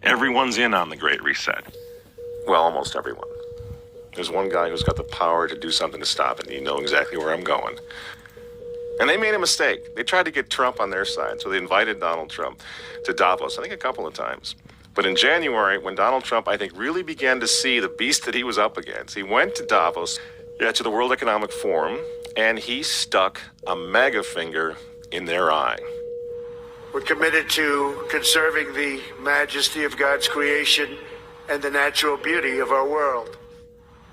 Everyone's in on the Great Reset. Well, almost everyone. There's one guy who's got the power to do something to stop it, and you know exactly where I'm going. And they made a mistake. They tried to get Trump on their side, so they invited Donald Trump to Davos, I think a couple of times. But in January, when Donald Trump, I think, really began to see the beast that he was up against, he went to Davos, to the World Economic Forum, and he stuck a mega finger in their eye. We're committed to conserving the majesty of God's creation and the natural beauty of our world.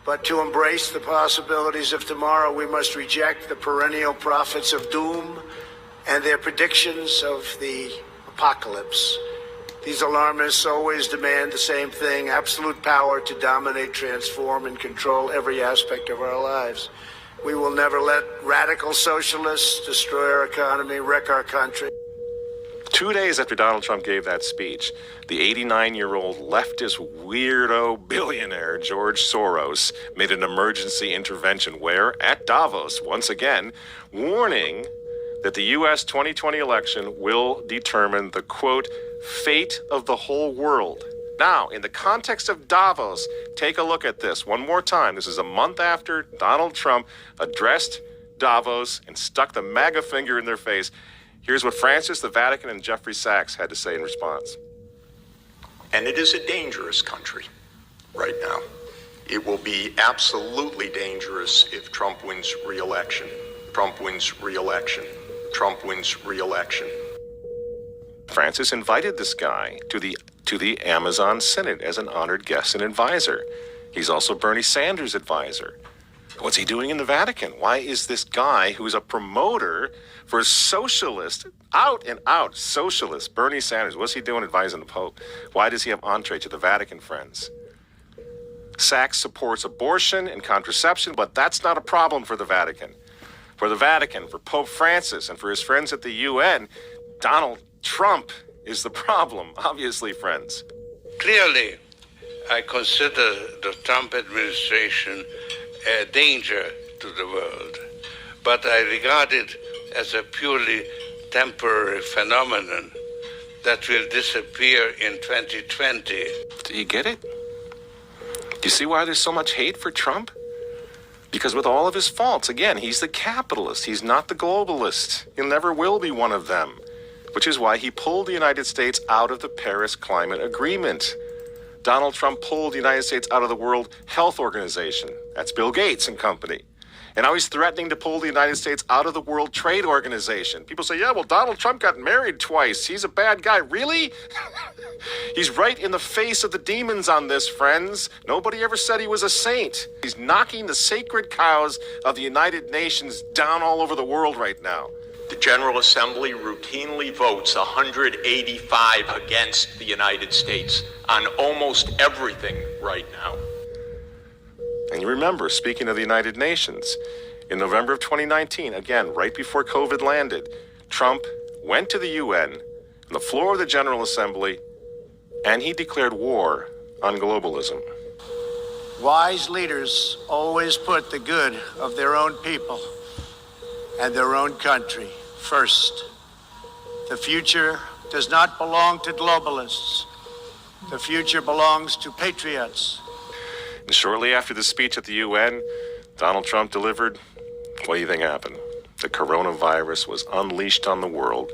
But to embrace the possibilities of tomorrow, we must reject the perennial prophets of doom and their predictions of the apocalypse. These alarmists always demand the same thing: absolute power to dominate, transform, and control every aspect of our lives. We will never let radical socialists destroy our economy, wreck our country. 2 days after Donald Trump gave that speech, the 89-year-old leftist weirdo billionaire George Soros made an emergency intervention where, at Davos, once again, warning that the U.S. 2020 election will determine the, quote, fate of the whole world. Now, in the context of Davos, take a look at this one more time. This is a month after Donald Trump addressed Davos and stuck the MAGA finger in their face. Here's what Francis, the Vatican, and Jeffrey Sachs had to say in response. And it is a dangerous country right now. It will be absolutely dangerous if Trump wins re-election. Trump wins re-election. Trump wins re-election. Francis invited this guy to the Amazon Synod as an honored guest and advisor. He's also Bernie Sanders' advisor. What's he doing in the Vatican? Why is this guy who's a promoter for socialist, out and out socialist, Bernie Sanders, what's he doing advising the Pope? Why does he have entree to the Vatican, friends? Sachs supports abortion and contraception, but that's not a problem for the Vatican. For the Vatican, for Pope Francis, and for his friends at the UN, Donald Trump is the problem, obviously, friends. Clearly, I consider the Trump administration a danger to the world, but I regard it as a purely temporary phenomenon that will disappear in 2020. Do you get it? Do you see why there's so much hate for Trump? Because with all of his faults, again, he's the capitalist. He's not the globalist. He never will be one of them, which is why he pulled the United States out of the Paris Climate Agreement. Donald Trump pulled the United States out of the World Health Organization. That's Bill Gates and company. And now he's threatening to pull the United States out of the World Trade Organization. People say, yeah, well, Donald Trump got married twice. He's a bad guy. Really? He's right in the face of the demons on this, friends. Nobody ever said he was a saint. He's knocking the sacred cows of the United Nations down all over the world right now. The General Assembly routinely votes 185 against the United States on almost everything right now. And you remember, speaking of the United Nations, in November of 2019, again, right before COVID landed, Trump went to the UN, on the floor of the General Assembly, and he declared war on globalism. Wise leaders always put the good of their own people and their own country first. The future does not belong to globalists. The future belongs to patriots. And shortly after the speech at the UN, Donald Trump delivered, what do you think happened? The coronavirus was unleashed on the world,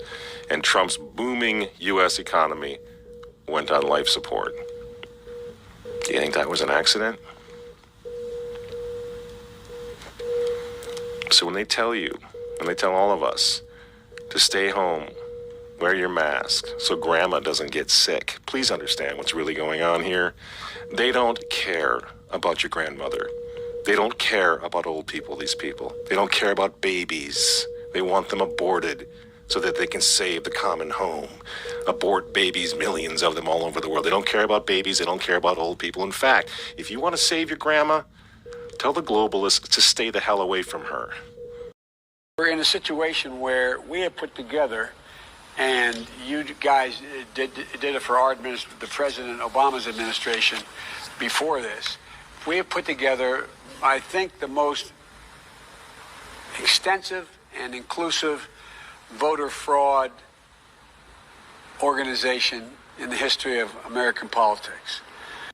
and Trump's booming U.S. economy went on life support. Do you think that was an accident? So when they tell all of us to stay home, wear your mask so grandma doesn't get sick, please understand what's really going on here. They don't care about your grandmother. They don't care about old people, these people. They don't care about babies. They want them aborted so that they can save the common home. Abort babies, millions of them all over the world. They don't care about babies. They don't care about old people. In fact, if you want to save your grandma, tell the globalists to stay the hell away from her. We're in a situation where we have put together, and you guys did it for our administration, the President Obama's administration before this. We have put together, I think, the most extensive and inclusive voter fraud organization in the history of American politics.